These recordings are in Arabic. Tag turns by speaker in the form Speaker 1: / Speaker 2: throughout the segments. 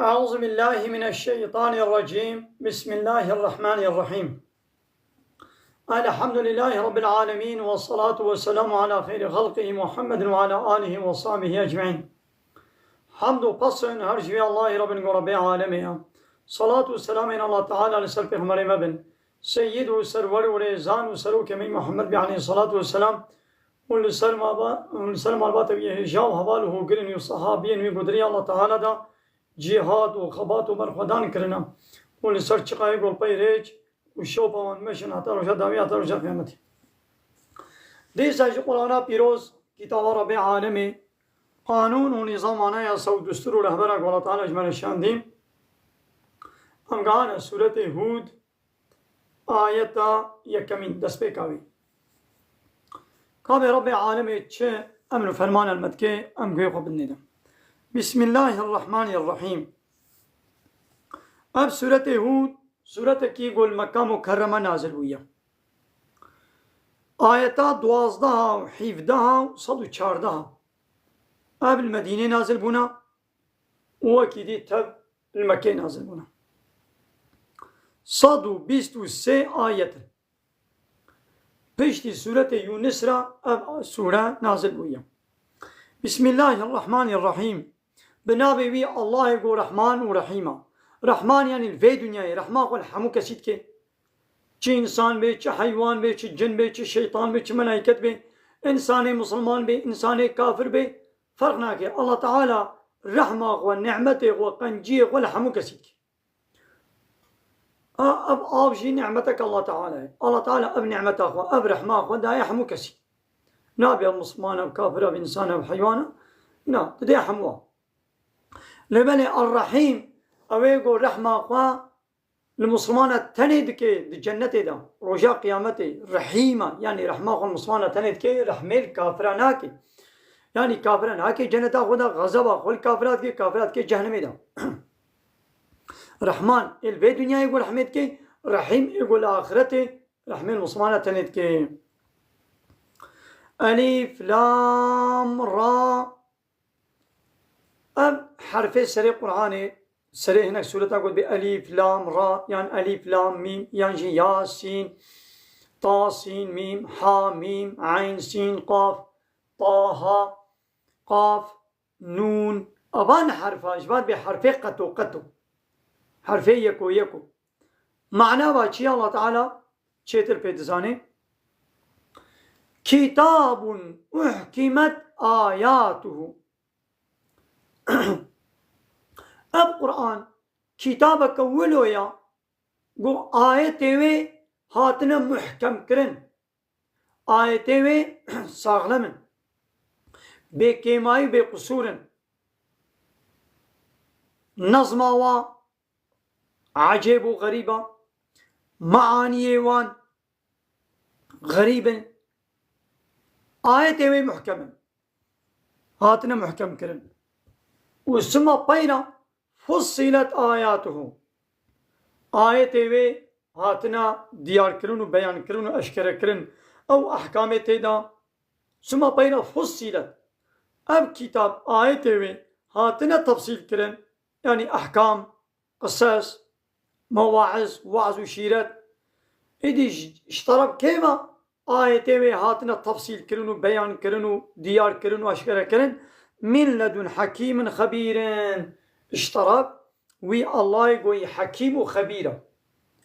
Speaker 1: أعوذ بالله من الشيطان الرجيم. بسم الله الرحمن الرحيم. الحمد لله رب العالمين، والصلاة والسلام على خير خلقه محمد وعلى آله وصحبه أجمعين. حمد و پسن هر جوی الله رب رب عالمه. صلاة و سلام إن الله تعالى لسر پیغمبر مبن سيد و سرور و رزان و سرو كمي محمد عليه الصلاة والسلام ولسلم البات ويهجاو حواله قرن وصحابين وقدري الله تعالى دا جهاد و خبات و برخودان کرنا و لسر چقای گل پای ریج و شوپان مشن حتی روشا داوی حتی روشا قیامتی. دیسا جو قرآن پیروز کتاب رب عالمی قانون و نظام آنایا سو دستور و رهبره که اللہ تعالی اجمال شاندیم. امگان سورت هود آیت یکمین دست پیکاوی کاب رب عالمی چه امن و فرمان المدکه امگوی خوب نیدم. بسم الله الرحمن الرحیم. اب سورت هود سورت کی گل مکہ مکرمہ نازل ہوئی. آیتا 12 و 17 و 114 اب المدینه نازل بونا و اکیدی تب المکه نازل بونا. 123 آیت پشتی سورت یونس را اب سوره نازل ہوئی. بسم الله الرحمن الرحیم. بنابه وی الله گو رحمان و رحیمه. رحمان یعنی الوی دنیای رحمان قول همو کسید که چه انسان به، چه حیوان به، چه جن به، چه شیطان به، چه ملائکت به، انسان مسلمان به، انسان کافر به، فرق ناکه. الله تعالی رحمه و نعمت و قنجی قول همو کسید که اب آبشی نعمتك الله تعالى. الله تعالى اب نعمتك اب رحمه و دایا همو کسید. نابي المسلمان او كافر او انسان او حيوان نا تدي حموا لبني الرحيم او يقول رحمه قوا المسلمان تند كي الجنه دا رجاء قيامته رحيمه يعني رحمه قوا المسلمان تند كي رحمه كافرنا كي يعني كافرنا كي جنه خدا غضب قول كافرات كي جهنم دا. رحمن البي دنيا يقول رحمت كي رحيم يقول اخرته رحمه المسلمان تند كي. ألف لام را اب حرف سري قرآن سري هناك سورة أقول بألف لام را يعني ألف لام ميم يعني ياسين طا سين ميم حا ميم عين سين قاف طه قاف نون أبان حرفا إجبار بحرف قطو حرف يكو معناه باشي الله تعالى شيتر بيدزاني كتاب أحكمت آياته. اب قرآن كتابك ولو يا گو آيته وي هاتنا محكم کرن آيته وي ساغلمن بے کیمائی بے قصورن نظمہ و عجیب و غریبہ معانی وان غریبن آيته وي محكما هاتنا محكم كرن وسما بينا فصلت آياته. آيته وي هاتنا ديار كرن وبيان كرن وأشكر كرن أو أحكام تيدا سما بينا فصلت أب كتاب آيته وي هاتنا تفصيل كرن يعني أحكام قصص مواعظ وعظ وشيرات إدي اشترك كيما آيته وي هاتنا تفصيل كرنو بيان كرنو ديار كرنو أشكر كرن من لدن حكيم خبير. اشترك وي الله يقول حكيم وخبيرة.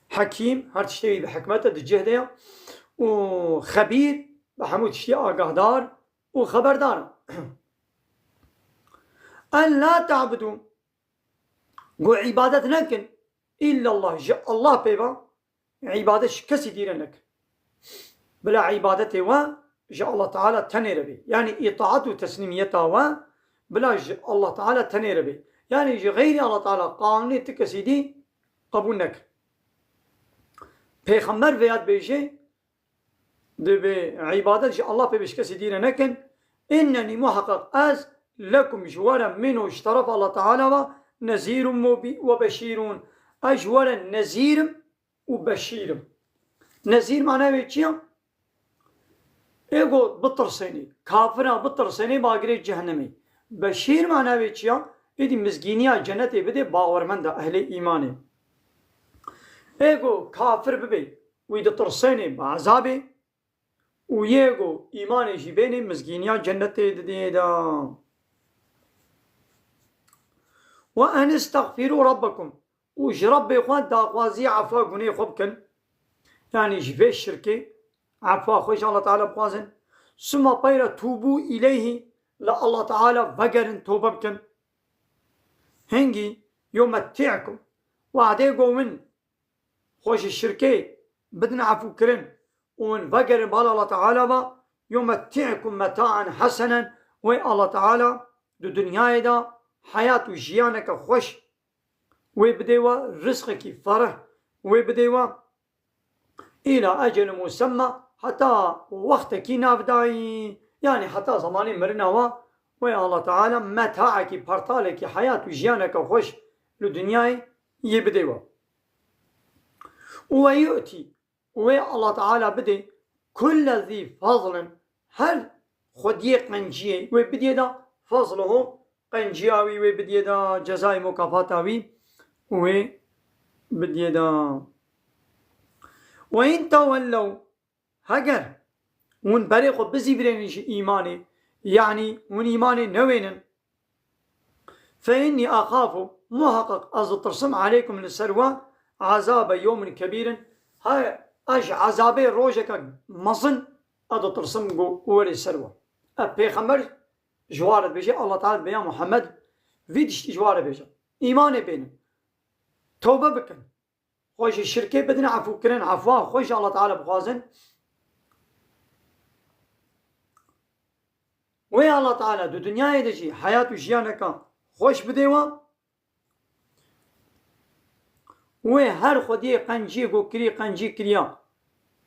Speaker 1: حكيم هر تشتري بحكمته الجهدية وخبير بحمود تشتري آقاهدار وخبردار. أن لا تعبدوا قو عبادة نكن إلا الله الله بيبا عبادة كسي ديرا لك بلا عبادته و جاء الله تعالى تنير به يعني إطاعته وتسليميته و بلا الله تعالى تنير به يعني غير الله تعالى قانوني تكسيدي قبولنك پیغمبر وياد بيجي دبي عبادة جاء الله بيش كسيدين نكن إنني محقق أز لكم جوارا منه اشترف الله تعالى ونذير وبشيرون أجوارا نذير وبشير. نذير معناه بيتشيا ايگو بطرسيني كافرا بطرسيني باقري جهنمي. بشير معناه بيتشيا إدي مزجينيا جنتي بدي باورمندا أهل إيماني إيجو كافر ببي ويد ترسيني بعذابي ويجو إيماني جيبيني مزجينيا جنتي ديدا وأن استغفروا ربكم وش ربي إخوان داقوازي عفوا قني خبكن يعني جفي الشركة عفوا خوش الله تعالى بقازن ثم بيرا توبوا إليه لا الله تعالى فقرن توببكن هنجي يمتعكم وعديقوا من خوش الشركة بدنا عفو كرن ومن فقرن بالا الله تعالى با يمتعكم متاعا حسنا والله تعالى دو دنيا دا حياة جيانك خوش ويبديوا رزقك فرح ويبديوا إلى أجل مسمى حتى وقتك نافداي يعني حتى زماني مرنا والله تعالى متاعك برطالك حياة جيانك خوش لدنياي يبديوا ويؤتي والله تعالى بدي كل ذي فضل هل خدي قنجي ويبدي دا فضله قنجياوي ويبدي دا جزاء مكافاتاوي ويبدي دا وإن تولوا هجر ون بريقو بزي برينش إيماني يعني ون إيماني نوين فإني أخاف محقق أزطرسم عليكم للسروة عذاب يوم كبير هاي أج عذابي روجك مصن أزطرسم قول السروة البيغمبر جوارد بيجي الله تعالى بيا محمد فيدش جوارد بيجي إيماني بين توبة بكن خوش الشركة بدنا عفو كرن عفوا خوش الله تعالى بخازن ويا الله تعالى دو دنيا يدجي حياة جيانك خوش بديوا وي هر خدي قنجي قو كري قنجي كريا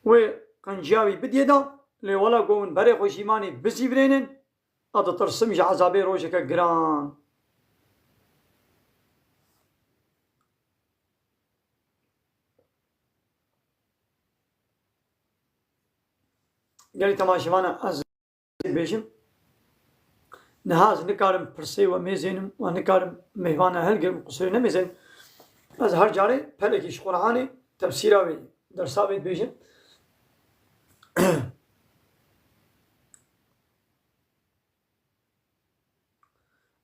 Speaker 1: وي قنجاوي بديدا لي ولا قوون بري خوش إيماني بزي برينن أدا ترسمج عذابي روجك قران قالي تماشي وانا أز بيجم نهاز نكارم برسي وميزينم ونكارم مهوانا هلقم قصير نميزين از هر جاري پلكيش قرآني تفسيراوي درساوي بيجم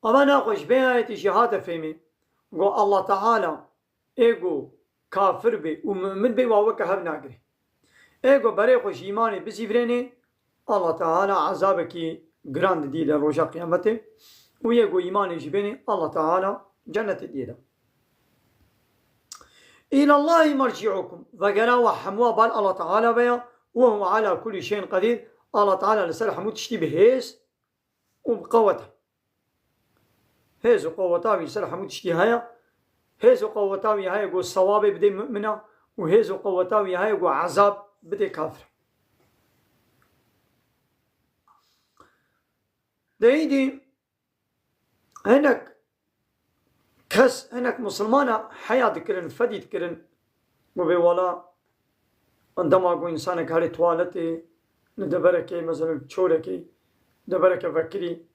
Speaker 1: أما ناقش بينايتي شهادة فيمي قو الله تعالى إيقو كافر بي ومؤمن بي ووكا هب ناقري إيقو بريقوش إيماني بسيفريني الله تعالى عذابك جراند دي لروجا قيامته ويقو إيماني جبيني الله تعالى جنة ديدا إلى الله مرجعكم فقنا وحموا بال الله تعالى بيا وهو على كل شيء قدير الله تعالى لسرح متشتي بهيس وبقوته هيز وقوتاوي سرح متشتي هيا هيز وقوتاوي هيا قو الصواب بدي مؤمنة وهيز وقوتاوي هيا قو عذاب بدي كافر دايدي هناك كس هناك مسلمانة حياة كرن فدي كرن وبولا عندما أقول إنسانك هاري توالتي ندبركي مثلا تشوركي دبرك فكري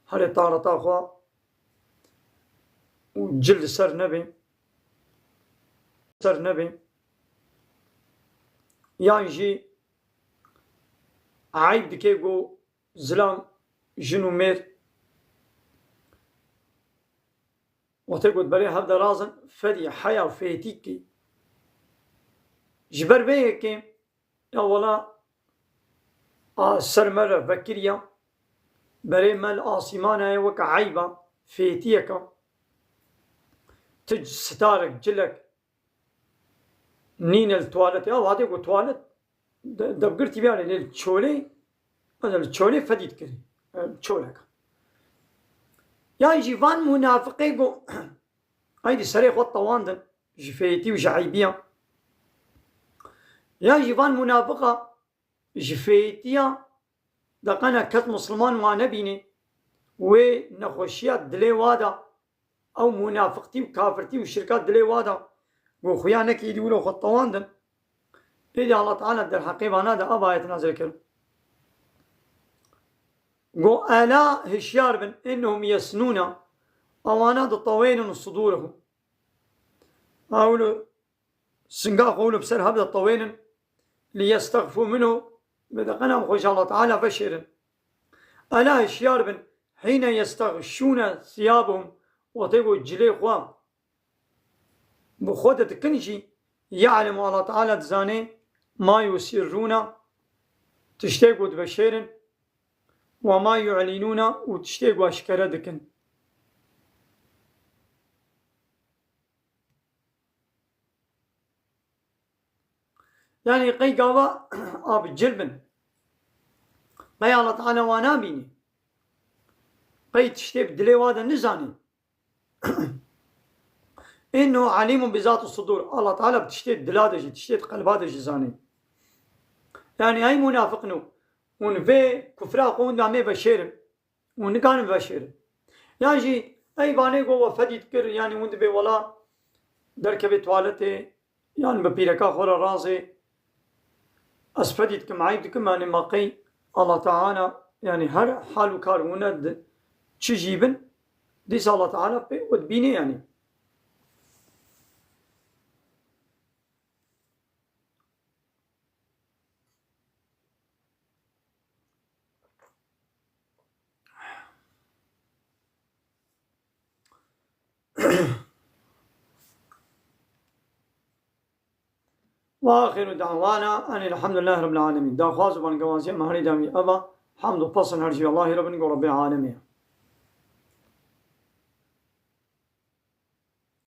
Speaker 1: هاري طارة أخوة وجلد سر نبي يعني عيب دكيقو زلام جنو مير وتقول بري هبدا رازن فدي حياة فيتيكي جبر بيكي اولا سرمرة بكريا بري مال آسيمانا وكا عيبا فيتيكا تج ستارك جلك نين التوالت او هادي قو توالت دبقرتي بياني للتشولي مثلا التشولي فديت كري تشولك يا جيفان منافقي قو هيدي سريخ والطواندن جفيتي وجعيبيا يا جيفان منافقة جفيتيا دقنا كت مسلمان وانبيني ونخوشيات دلي وادا او منافقتي وكافرتي وشركات دلي وادا قو خيانك يدولو خطواندن إذا الله تعالى در حقيبانا دا أبا يتنازل كرم قو ألا هشيار بن إنهم يسنون أوانا الطوين صدورهم أولو سنقا قولوا بسر هذا الطوين ليستغفوا منه بدأ قنام خوش الله تعالى فشر ألا إشيار حين يستغشون ثيابهم وطيبوا الجلي خوام بخودة كنشي يعلم الله تعالى تزاني ما يسرون تشتاقوا تبشير وما يعلنون وتشتاقوا أشكرا دكن يعني قي قاوا آب جلبن قي الله تعالى وانا بيني قي تشتاق دلي وادا نزاني إنه عليم بذات الصدور الله تعالى بتشتاق دلادجي تشتاق قلبادجي زاني يعني أي منافق نو ونفي كفرا قوم دامي بشير ونكان بشير يعني أي باني قوة فديت كر يعني وند بي ولا دركبي توالتي يعني ببيركا خورا رازي أسفديت كمعيب كم يعني ماقي الله تعالى يعني هر حال وكار وند تشجيبن ديس الله تعالى ودبيني يعني وآخر دعوانا أن الحمد لله رب العالمين دا خواص بان قوانسي مهري دامي أبا حمد وفصل هرشي الله رب العالمين